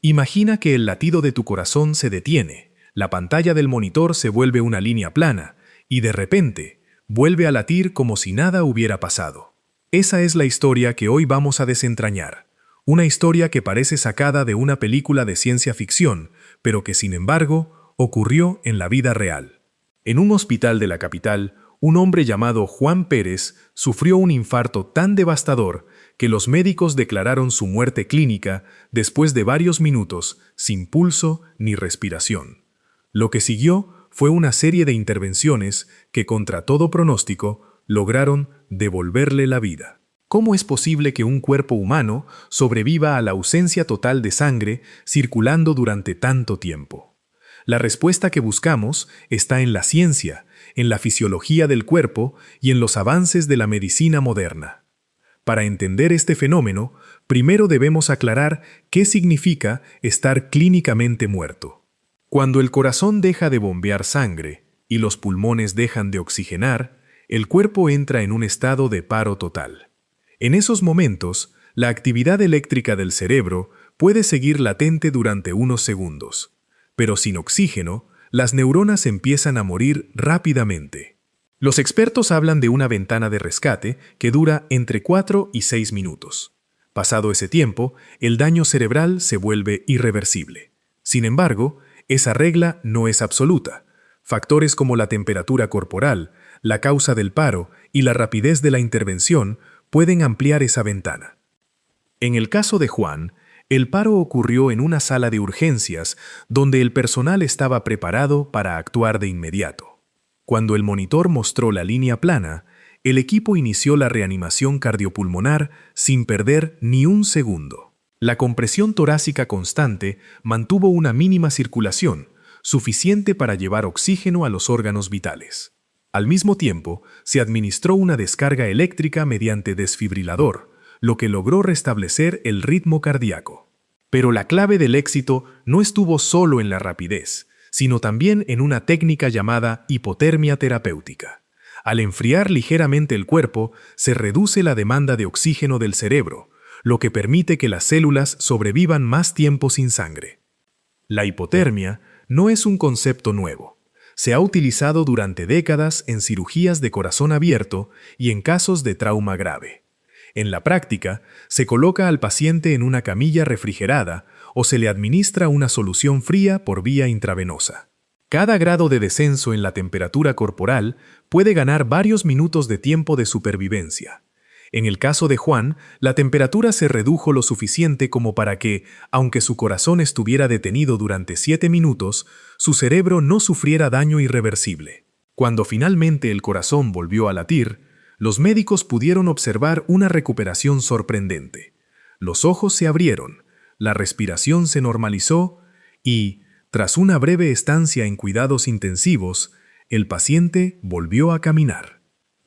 Imagina que el latido de tu corazón se detiene, la pantalla del monitor se vuelve una línea plana y de repente vuelve a latir como si nada hubiera pasado. Esa es la historia que hoy vamos a desentrañar. Una historia que parece sacada de una película de ciencia ficción, pero que sin embargo ocurrió en la vida real. En un hospital de la capital, un hombre llamado Juan Pérez sufrió un infarto tan devastador que los médicos declararon su muerte clínica después de varios minutos, sin pulso ni respiración. Lo que siguió fue una serie de intervenciones que, contra todo pronóstico, lograron devolverle la vida. ¿Cómo es posible que un cuerpo humano sobreviva a la ausencia total de sangre circulando durante tanto tiempo? La respuesta que buscamos está en la ciencia, en la fisiología del cuerpo y en los avances de la medicina moderna. Para entender este fenómeno, primero debemos aclarar qué significa estar clínicamente muerto. Cuando el corazón deja de bombear sangre y los pulmones dejan de oxigenar, el cuerpo entra en un estado de paro total. En esos momentos, la actividad eléctrica del cerebro puede seguir latente durante unos segundos, pero sin oxígeno, las neuronas empiezan a morir rápidamente. Los expertos hablan de una ventana de rescate que dura entre 4 y 6 minutos. Pasado ese tiempo, el daño cerebral se vuelve irreversible. Sin embargo, esa regla no es absoluta. Factores como la temperatura corporal, la causa del paro y la rapidez de la intervención pueden ampliar esa ventana. En el caso de Juan, el paro ocurrió en una sala de urgencias donde el personal estaba preparado para actuar de inmediato. Cuando el monitor mostró la línea plana, el equipo inició la reanimación cardiopulmonar sin perder ni un segundo. La compresión torácica constante mantuvo una mínima circulación, suficiente para llevar oxígeno a los órganos vitales. Al mismo tiempo, se administró una descarga eléctrica mediante desfibrilador, lo que logró restablecer el ritmo cardíaco. Pero la clave del éxito no estuvo solo en la rapidez, sino también en una técnica llamada hipotermia terapéutica. Al enfriar ligeramente el cuerpo, se reduce la demanda de oxígeno del cerebro, lo que permite que las células sobrevivan más tiempo sin sangre. La hipotermia no es un concepto nuevo. Se ha utilizado durante décadas en cirugías de corazón abierto y en casos de trauma grave. En la práctica, se coloca al paciente en una camilla refrigerada o se le administra una solución fría por vía intravenosa. Cada grado de descenso en la temperatura corporal puede ganar varios minutos de tiempo de supervivencia. En el caso de Juan, la temperatura se redujo lo suficiente como para que, aunque su corazón estuviera detenido durante 7 minutos, su cerebro no sufriera daño irreversible. Cuando finalmente el corazón volvió a latir, los médicos pudieron observar una recuperación sorprendente. Los ojos se abrieron, la respiración se normalizó y, tras una breve estancia en cuidados intensivos, el paciente volvió a caminar.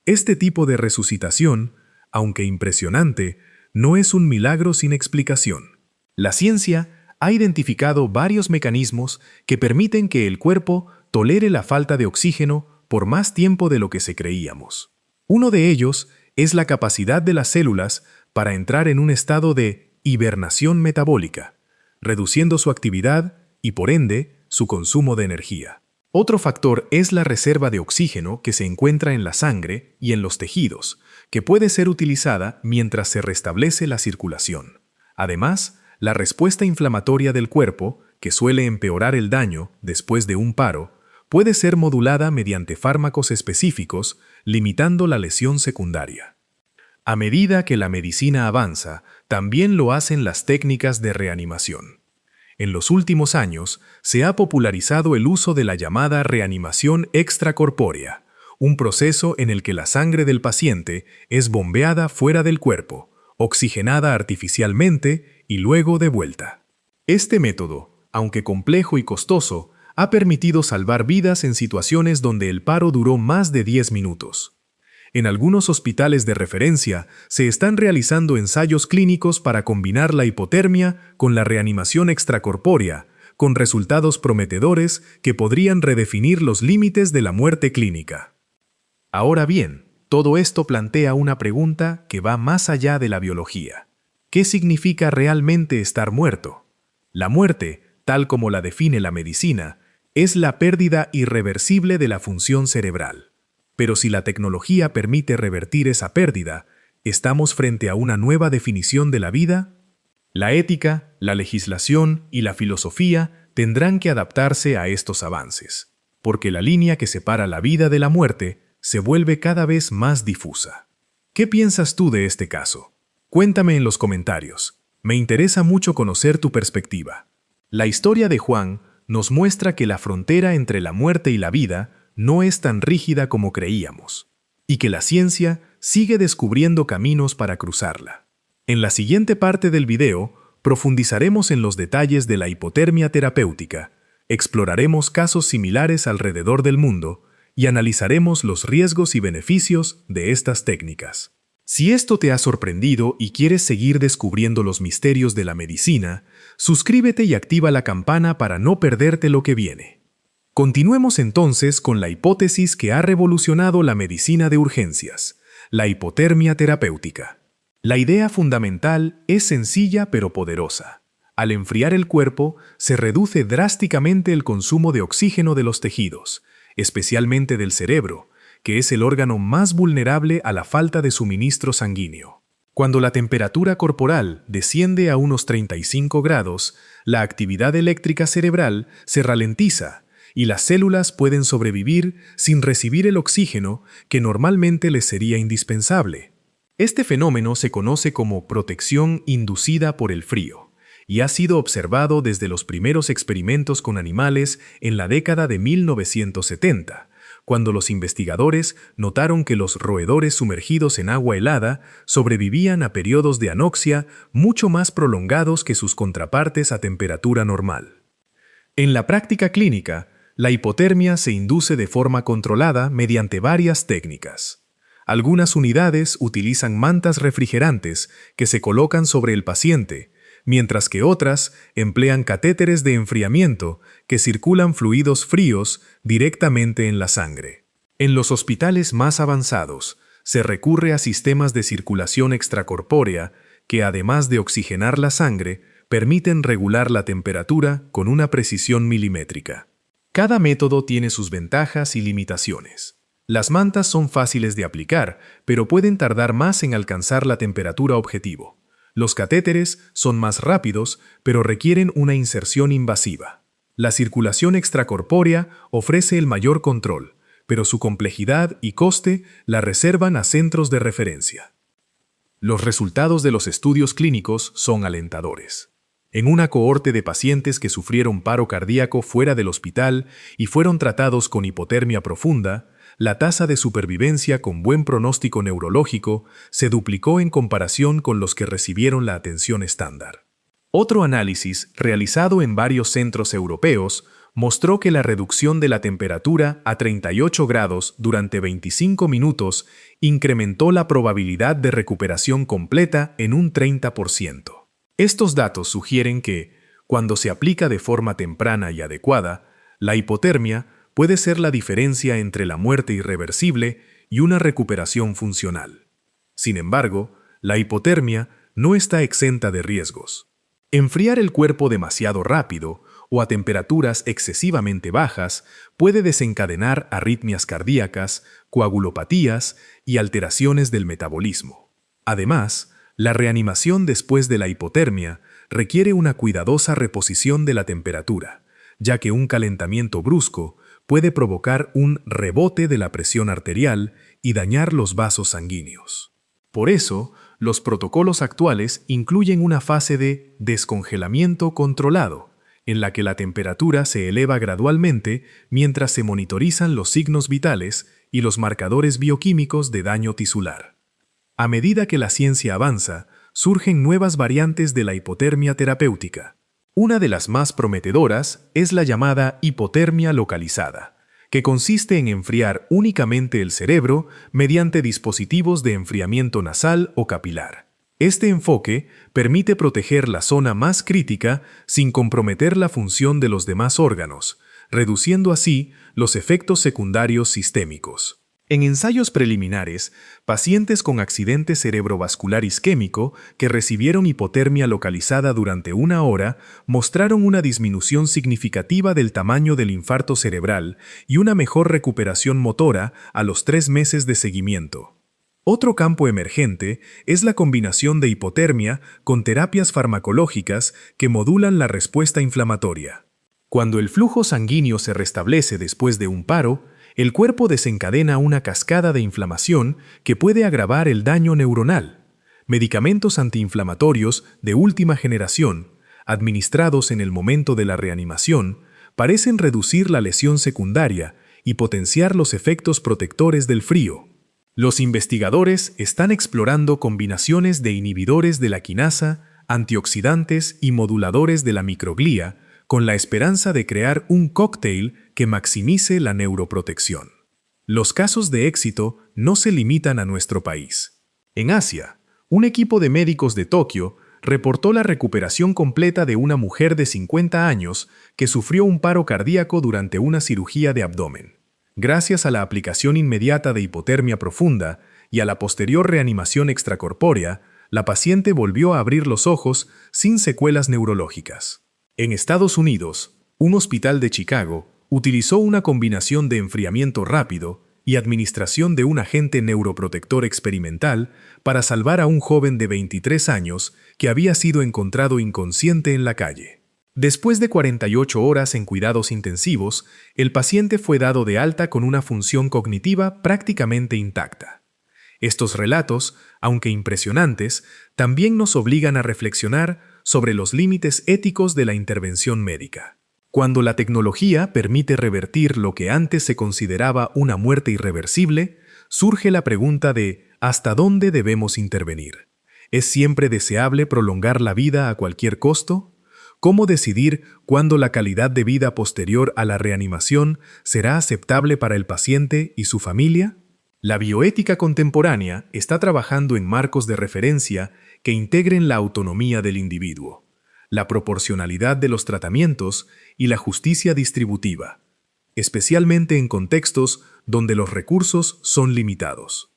Este tipo de resucitación, aunque impresionante, no es un milagro sin explicación. La ciencia ha identificado varios mecanismos que permiten que el cuerpo tolere la falta de oxígeno por más tiempo de lo que se creíamos. Uno de ellos es la capacidad de las células para entrar en un estado de hibernación metabólica, reduciendo su actividad y, por ende, su consumo de energía. Otro factor es la reserva de oxígeno que se encuentra en la sangre y en los tejidos, que puede ser utilizada mientras se restablece la circulación. Además, la respuesta inflamatoria del cuerpo, que suele empeorar el daño después de un paro, puede ser modulada mediante fármacos específicos, limitando la lesión secundaria. A medida que la medicina avanza, también lo hacen las técnicas de reanimación. En los últimos años, se ha popularizado el uso de la llamada reanimación extracorpórea, un proceso en el que la sangre del paciente es bombeada fuera del cuerpo, oxigenada artificialmente y luego devuelta. Este método, aunque complejo y costoso, ha permitido salvar vidas en situaciones donde el paro duró más de 10 minutos. En algunos hospitales de referencia se están realizando ensayos clínicos para combinar la hipotermia con la reanimación extracorpórea, con resultados prometedores que podrían redefinir los límites de la muerte clínica. Ahora bien, todo esto plantea una pregunta que va más allá de la biología. ¿Qué significa realmente estar muerto? La muerte, tal como la define la medicina, es la pérdida irreversible de la función cerebral. Pero si la tecnología permite revertir esa pérdida, ¿estamos frente a una nueva definición de la vida? La ética, la legislación y la filosofía tendrán que adaptarse a estos avances, porque la línea que separa la vida de la muerte se vuelve cada vez más difusa. ¿Qué piensas tú de este caso? Cuéntame en los comentarios. Me interesa mucho conocer tu perspectiva. La historia de Juan nos muestra que la frontera entre la muerte y la vida no es tan rígida como creíamos, y que la ciencia sigue descubriendo caminos para cruzarla. En la siguiente parte del video, profundizaremos en los detalles de la hipotermia terapéutica, exploraremos casos similares alrededor del mundo y analizaremos los riesgos y beneficios de estas técnicas. Si esto te ha sorprendido y quieres seguir descubriendo los misterios de la medicina, suscríbete y activa la campana para no perderte lo que viene. Continuemos entonces con la hipótesis que ha revolucionado la medicina de urgencias, la hipotermia terapéutica. La idea fundamental es sencilla pero poderosa. Al enfriar el cuerpo, se reduce drásticamente el consumo de oxígeno de los tejidos, especialmente del cerebro, que es el órgano más vulnerable a la falta de suministro sanguíneo. Cuando la temperatura corporal desciende a unos 35 grados, la actividad eléctrica cerebral se ralentiza y las células pueden sobrevivir sin recibir el oxígeno que normalmente les sería indispensable. Este fenómeno se conoce como protección inducida por el frío y ha sido observado desde los primeros experimentos con animales en la década de 1970, cuando los investigadores notaron que los roedores sumergidos en agua helada sobrevivían a periodos de anoxia mucho más prolongados que sus contrapartes a temperatura normal. En la práctica clínica, la hipotermia se induce de forma controlada mediante varias técnicas. Algunas unidades utilizan mantas refrigerantes que se colocan sobre el paciente, mientras que otras emplean catéteres de enfriamiento que circulan fluidos fríos directamente en la sangre. En los hospitales más avanzados, se recurre a sistemas de circulación extracorpórea que, además de oxigenar la sangre, permiten regular la temperatura con una precisión milimétrica. Cada método tiene sus ventajas y limitaciones. Las mantas son fáciles de aplicar, pero pueden tardar más en alcanzar la temperatura objetivo. Los catéteres son más rápidos, pero requieren una inserción invasiva. La circulación extracorpórea ofrece el mayor control, pero su complejidad y coste la reservan a centros de referencia. Los resultados de los estudios clínicos son alentadores. En una cohorte de pacientes que sufrieron paro cardíaco fuera del hospital y fueron tratados con hipotermia profunda, la tasa de supervivencia con buen pronóstico neurológico se duplicó en comparación con los que recibieron la atención estándar. Otro análisis, realizado en varios centros europeos, mostró que la reducción de la temperatura a 38 grados durante 25 minutos incrementó la probabilidad de recuperación completa en un 30%. Estos datos sugieren que, cuando se aplica de forma temprana y adecuada, la hipotermia puede ser la diferencia entre la muerte irreversible y una recuperación funcional. Sin embargo, la hipotermia no está exenta de riesgos. Enfriar el cuerpo demasiado rápido o a temperaturas excesivamente bajas puede desencadenar arritmias cardíacas, coagulopatías y alteraciones del metabolismo. Además, la reanimación después de la hipotermia requiere una cuidadosa reposición de la temperatura, ya que un calentamiento brusco puede provocar un rebote de la presión arterial y dañar los vasos sanguíneos. Por eso, los protocolos actuales incluyen una fase de descongelamiento controlado, en la que la temperatura se eleva gradualmente mientras se monitorizan los signos vitales y los marcadores bioquímicos de daño tisular. A medida que la ciencia avanza, surgen nuevas variantes de la hipotermia terapéutica. Una de las más prometedoras es la llamada hipotermia localizada, que consiste en enfriar únicamente el cerebro mediante dispositivos de enfriamiento nasal o capilar. Este enfoque permite proteger la zona más crítica sin comprometer la función de los demás órganos, reduciendo así los efectos secundarios sistémicos. En ensayos preliminares, pacientes con accidente cerebrovascular isquémico que recibieron hipotermia localizada durante 1 hora mostraron una disminución significativa del tamaño del infarto cerebral y una mejor recuperación motora a los 3 meses de seguimiento. Otro campo emergente es la combinación de hipotermia con terapias farmacológicas que modulan la respuesta inflamatoria. Cuando el flujo sanguíneo se restablece después de un paro, el cuerpo desencadena una cascada de inflamación que puede agravar el daño neuronal. Medicamentos antiinflamatorios de última generación, administrados en el momento de la reanimación, parecen reducir la lesión secundaria y potenciar los efectos protectores del frío. Los investigadores están explorando combinaciones de inhibidores de la quinasa, antioxidantes y moduladores de la microglía, con la esperanza de crear un cóctel que maximice la neuroprotección. Los casos de éxito no se limitan a nuestro país. En Asia, un equipo de médicos de Tokio reportó la recuperación completa de una mujer de 50 años que sufrió un paro cardíaco durante una cirugía de abdomen. Gracias a la aplicación inmediata de hipotermia profunda y a la posterior reanimación extracorpórea, la paciente volvió a abrir los ojos sin secuelas neurológicas. En Estados Unidos, un hospital de Chicago utilizó una combinación de enfriamiento rápido y administración de un agente neuroprotector experimental para salvar a un joven de 23 años que había sido encontrado inconsciente en la calle. Después de 48 horas en cuidados intensivos, el paciente fue dado de alta con una función cognitiva prácticamente intacta. Estos relatos, aunque impresionantes, también nos obligan a reflexionar sobre los límites éticos de la intervención médica. Cuando la tecnología permite revertir lo que antes se consideraba una muerte irreversible, surge la pregunta de ¿hasta dónde debemos intervenir? ¿Es siempre deseable prolongar la vida a cualquier costo? ¿Cómo decidir cuándo la calidad de vida posterior a la reanimación será aceptable para el paciente y su familia? La bioética contemporánea está trabajando en marcos de referencia que integren la autonomía del individuo, la proporcionalidad de los tratamientos y la justicia distributiva, especialmente en contextos donde los recursos son limitados.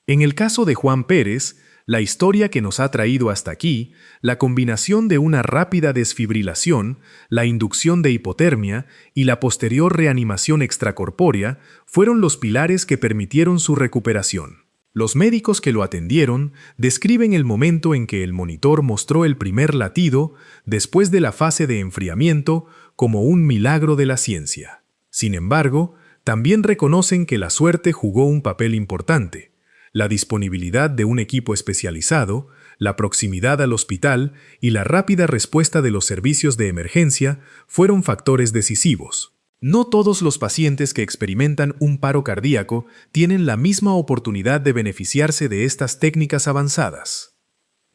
En el caso de Juan Pérez, la historia que nos ha traído hasta aquí, la combinación de una rápida desfibrilación, la inducción de hipotermia y la posterior reanimación extracorpórea fueron los pilares que permitieron su recuperación. Los médicos que lo atendieron describen el momento en que el monitor mostró el primer latido después de la fase de enfriamiento como un milagro de la ciencia. Sin embargo, también reconocen que la suerte jugó un papel importante. La disponibilidad de un equipo especializado, la proximidad al hospital y la rápida respuesta de los servicios de emergencia fueron factores decisivos. No todos los pacientes que experimentan un paro cardíaco tienen la misma oportunidad de beneficiarse de estas técnicas avanzadas.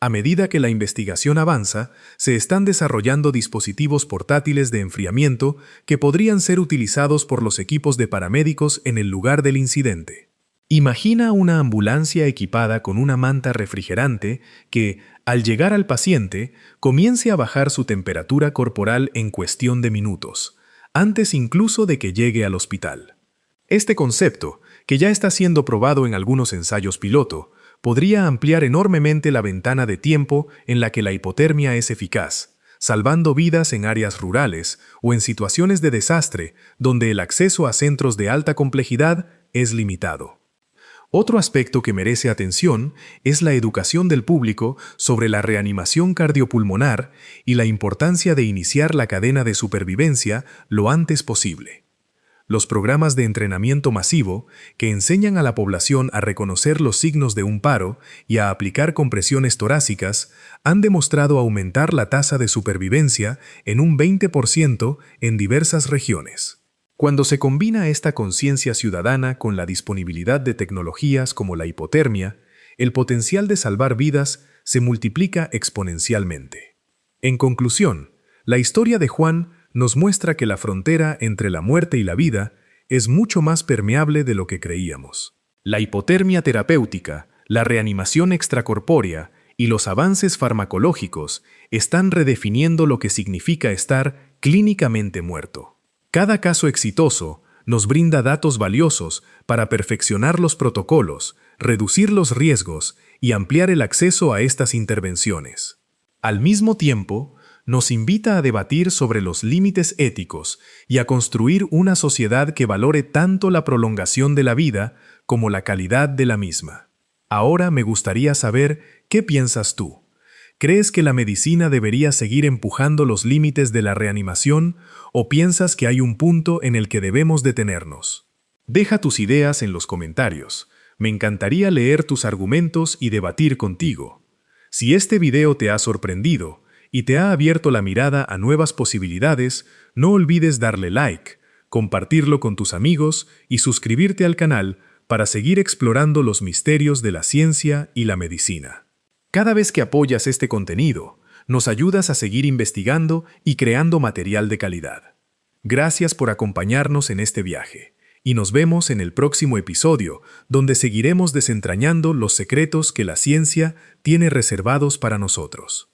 A medida que la investigación avanza, se están desarrollando dispositivos portátiles de enfriamiento que podrían ser utilizados por los equipos de paramédicos en el lugar del incidente. Imagina una ambulancia equipada con una manta refrigerante que, al llegar al paciente, comience a bajar su temperatura corporal en cuestión de minutos, antes incluso de que llegue al hospital. Este concepto, que ya está siendo probado en algunos ensayos piloto, podría ampliar enormemente la ventana de tiempo en la que la hipotermia es eficaz, salvando vidas en áreas rurales o en situaciones de desastre donde el acceso a centros de alta complejidad es limitado. Otro aspecto que merece atención es la educación del público sobre la reanimación cardiopulmonar y la importancia de iniciar la cadena de supervivencia lo antes posible. Los programas de entrenamiento masivo, que enseñan a la población a reconocer los signos de un paro y a aplicar compresiones torácicas, han demostrado aumentar la tasa de supervivencia en un 20% en diversas regiones. Cuando se combina esta conciencia ciudadana con la disponibilidad de tecnologías como la hipotermia, el potencial de salvar vidas se multiplica exponencialmente. En conclusión, la historia de Juan nos muestra que la frontera entre la muerte y la vida es mucho más permeable de lo que creíamos. La hipotermia terapéutica, la reanimación extracorpórea y los avances farmacológicos están redefiniendo lo que significa estar clínicamente muerto. Cada caso exitoso nos brinda datos valiosos para perfeccionar los protocolos, reducir los riesgos y ampliar el acceso a estas intervenciones. Al mismo tiempo, nos invita a debatir sobre los límites éticos y a construir una sociedad que valore tanto la prolongación de la vida como la calidad de la misma. Ahora me gustaría saber qué piensas tú. ¿Crees que la medicina debería seguir empujando los límites de la reanimación o piensas que hay un punto en el que debemos detenernos? Deja tus ideas en los comentarios. Me encantaría leer tus argumentos y debatir contigo. Si este video te ha sorprendido y te ha abierto la mirada a nuevas posibilidades, no olvides darle like, compartirlo con tus amigos y suscribirte al canal para seguir explorando los misterios de la ciencia y la medicina. Cada vez que apoyas este contenido, nos ayudas a seguir investigando y creando material de calidad. Gracias por acompañarnos en este viaje, y nos vemos en el próximo episodio, donde seguiremos desentrañando los secretos que la ciencia tiene reservados para nosotros.